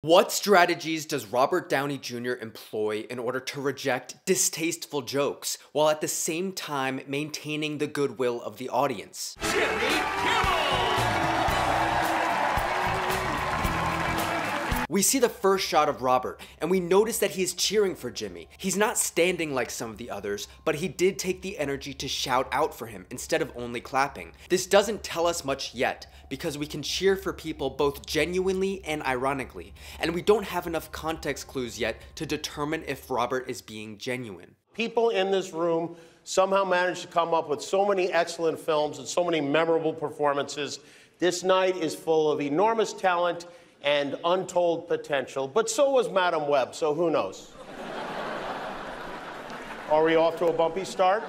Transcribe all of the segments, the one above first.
What strategies does Robert Downey Jr. employ in order to reject distasteful jokes, while at the same time maintaining the goodwill of the audience? Jimmy Kimmel! We see the first shot of Robert, and we notice that he is cheering for Jimmy. He's not standing like some of the others, but he did take the energy to shout out for him instead of only clapping. This doesn't tell us much yet, because we can cheer for people both genuinely and ironically, and we don't have enough context clues yet to determine if Robert is being genuine. People in this room somehow managed to come up with so many excellent films and so many memorable performances. This night is full of enormous talent and untold potential, but so was Madam Web, so who knows? Are we off to a bumpy start?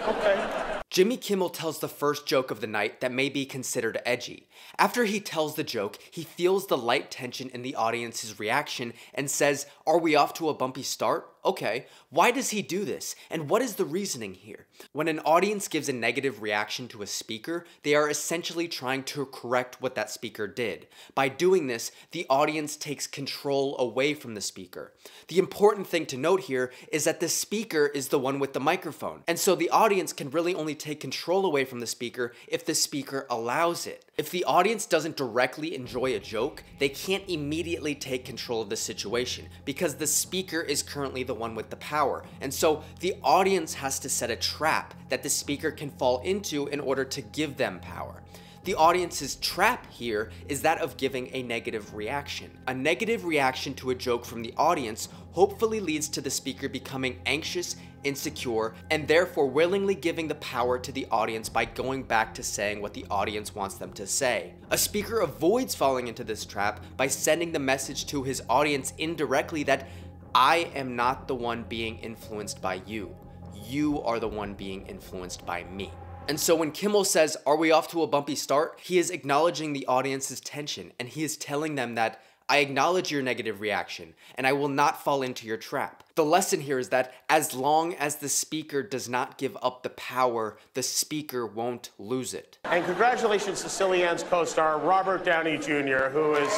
Okay. Jimmy Kimmel tells the first joke of the night that may be considered edgy. After he tells the joke, he feels the light tension in the audience's reaction and says, "Are we off to a bumpy start?" Okay, why does he do this, and what is the reasoning here? When an audience gives a negative reaction to a speaker, they are essentially trying to correct what that speaker did. By doing this, the audience takes control away from the speaker. The important thing to note here is that the speaker is the one with the microphone, and so the audience can really only take control away from the speaker if the speaker allows it. If the audience doesn't directly enjoy a joke, they can't immediately take control of the situation because the speaker is currently the one with the power, and so the audience has to set a trap that the speaker can fall into in order to give them power. The audience's trap here is that of giving a negative reaction. A negative reaction to a joke from the audience hopefully leads to the speaker becoming anxious, insecure, and therefore willingly giving the power to the audience by going back to saying what the audience wants them to say. A speaker avoids falling into this trap by sending the message to his audience indirectly that I am not the one being influenced by you. You are the one being influenced by me. And so when Kimmel says, "Are we off to a bumpy start?" he is acknowledging the audience's tension, and he is telling them that I acknowledge your negative reaction, and I will not fall into your trap. The lesson here is that as long as the speaker does not give up the power, the speaker won't lose it. And congratulations to Silly Ann's co-star, Robert Downey Jr., who is,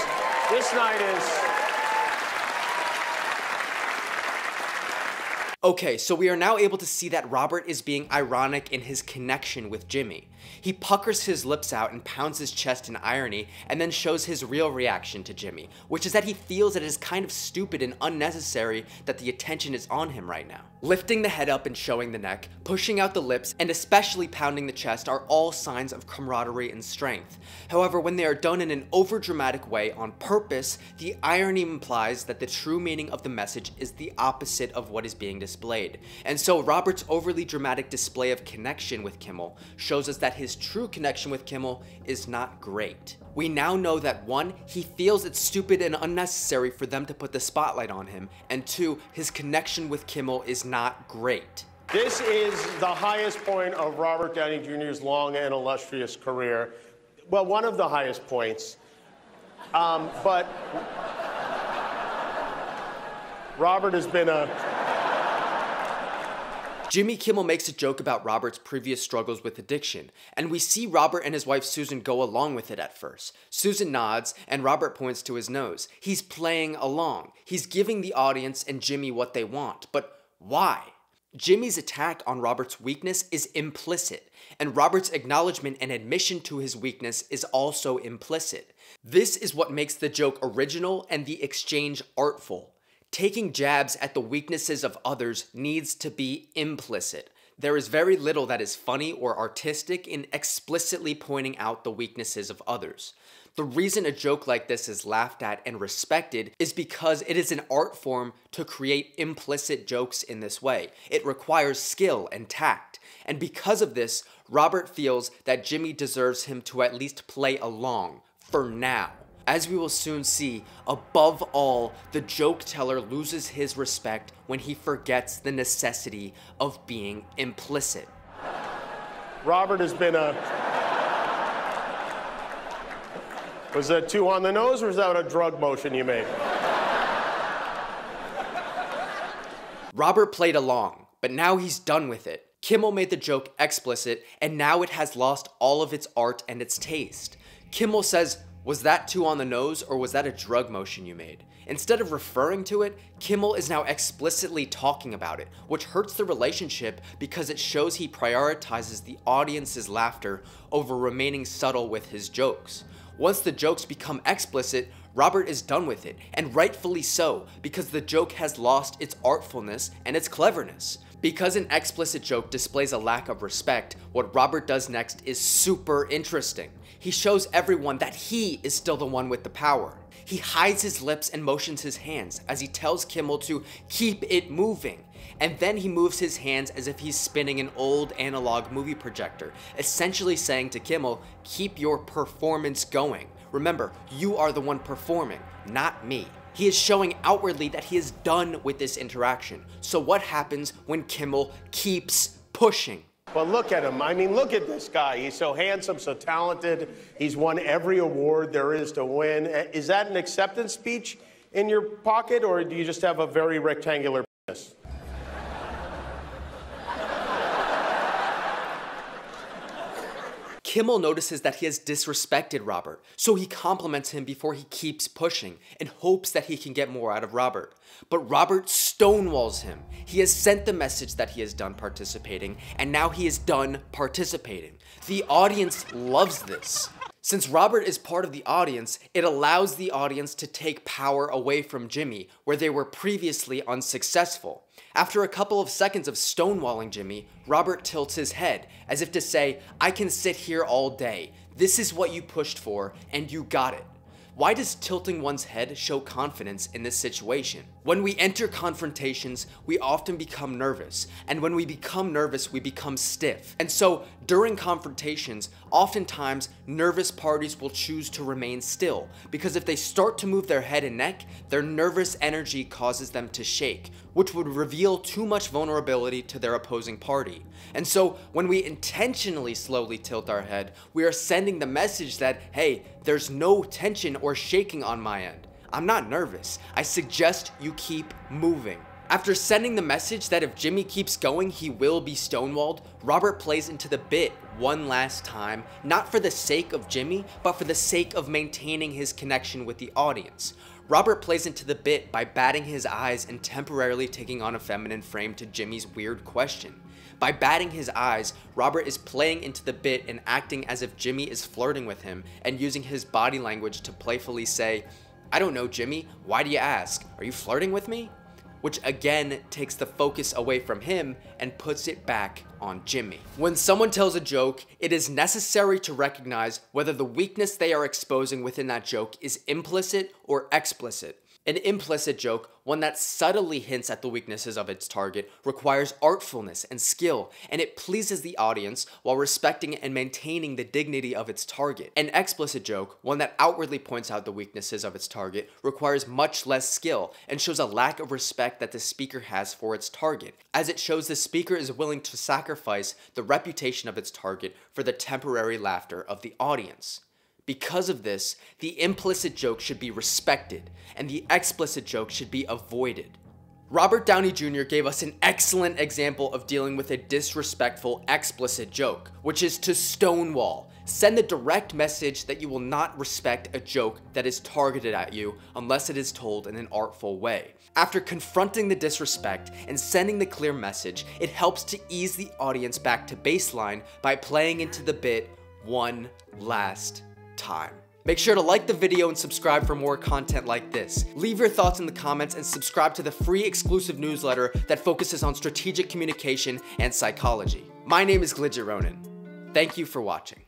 this night is... Okay, so we are now able to see that Robert is being ironic in his connection with Jimmy. He puckers his lips out and pounds his chest in irony, and then shows his real reaction to Jimmy, which is that he feels that it is kind of stupid and unnecessary that the attention is on him right now. Lifting the head up and showing the neck, pushing out the lips, and especially pounding the chest are all signs of camaraderie and strength. However, when they are done in an overdramatic way on purpose, the irony implies that the true meaning of the message is the opposite of what is being displayed. And so Robert's overly dramatic display of connection with Kimmel shows us that his true connection with Kimmel is not great. We now know that 1, he feels it's stupid and unnecessary for them to put the spotlight on him, and 2, his connection with Kimmel is not great. This is the highest point of Robert Downey Jr.'s long and illustrious career. Well, one of the highest points. But Robert has been a... Jimmy Kimmel makes a joke about Robert's previous struggles with addiction, and we see Robert and his wife Susan go along with it at first. Susan nods, and Robert points to his nose. He's playing along. He's giving the audience and Jimmy what they want, but why? Jimmy's attack on Robert's weakness is implicit, and Robert's acknowledgement and admission to his weakness is also implicit. This is what makes the joke original and the exchange artful. Taking jabs at the weaknesses of others needs to be implicit. There is very little that is funny or artistic in explicitly pointing out the weaknesses of others. The reason a joke like this is laughed at and respected is because it is an art form to create implicit jokes in this way. It requires skill and tact. And because of this, Robert feels that Jimmy deserves him to at least play along, for now. As we will soon see, above all, the joke teller loses his respect when he forgets the necessity of being implicit. Robert has been a... Was that 2 on the nose, or was that a drug motion you made? Robert played along, but now he's done with it. Kimmel made the joke explicit, and now it has lost all of its art and its taste. Kimmel says, "Was that 2 on the nose, or was that a drug motion you made?" Instead of referring to it, Kimmel is now explicitly talking about it, which hurts the relationship because it shows he prioritizes the audience's laughter over remaining subtle with his jokes. Once the jokes become explicit, Robert is done with it, and rightfully so, because the joke has lost its artfulness and its cleverness. Because an explicit joke displays a lack of respect, what Robert does next is super interesting. He shows everyone that he is still the one with the power. He hides his lips and motions his hands as he tells Kimmel to keep it moving. And then he moves his hands as if he's spinning an old analog movie projector, essentially saying to Kimmel, keep your performance going. Remember, you are the one performing, not me. He is showing outwardly that he is done with this interaction. So what happens when Kimmel keeps pushing? But look at him. I mean, look at this guy. He's so handsome, so talented. He's won every award there is to win. Is that an acceptance speech in your pocket, or do you just have a very rectangular penis? Kimmel notices that he has disrespected Robert, so he compliments him before he keeps pushing and hopes that he can get more out of Robert. But Robert stonewalls him. He has sent the message that he is done participating, and now he is done participating. The audience loves this. Since Robert is part of the audience, it allows the audience to take power away from Jimmy, where they were previously unsuccessful. After a couple of seconds of stonewalling Jimmy, Robert tilts his head, as if to say, I can sit here all day. This is what you pushed for, and you got it. Why does tilting one's head show confidence in this situation? When we enter confrontations, we often become nervous, and when we become nervous, we become stiff. And so, during confrontations, oftentimes, nervous parties will choose to remain still, because if they start to move their head and neck, their nervous energy causes them to shake, which would reveal too much vulnerability to their opposing party. And so, when we intentionally slowly tilt our head, we are sending the message that, hey, there's no tension or shaking on my end. I'm not nervous. I suggest you keep moving. After sending the message that if Jimmy keeps going, he will be stonewalled, Robert plays into the bit one last time, not for the sake of Jimmy, but for the sake of maintaining his connection with the audience. Robert plays into the bit by batting his eyes and temporarily taking on a feminine frame to Jimmy's weird question. By batting his eyes, Robert is playing into the bit and acting as if Jimmy is flirting with him and using his body language to playfully say, I don't know, Jimmy, why do you ask? Are you flirting with me? Which again takes the focus away from him and puts it back on Jimmy. When someone tells a joke, it is necessary to recognize whether the weakness they are exposing within that joke is implicit or explicit. An implicit joke, one that subtly hints at the weaknesses of its target, requires artfulness and skill, and it pleases the audience while respecting and maintaining the dignity of its target. An explicit joke, one that outwardly points out the weaknesses of its target, requires much less skill and shows a lack of respect that the speaker has for its target, as it shows the speaker is willing to sacrifice the reputation of its target for the temporary laughter of the audience. Because of this, the implicit joke should be respected, and the explicit joke should be avoided. Robert Downey Jr. gave us an excellent example of dealing with a disrespectful explicit joke, which is to stonewall. Send the direct message that you will not respect a joke that is targeted at you unless it is told in an artful way. After confronting the disrespect and sending the clear message, it helps to ease the audience back to baseline by playing into the bit one last time. Make sure to like the video and subscribe for more content like this. Leave your thoughts in the comments and subscribe to the free exclusive newsletter that focuses on strategic communication and psychology. My name is Glidget Ronan. Thank you for watching.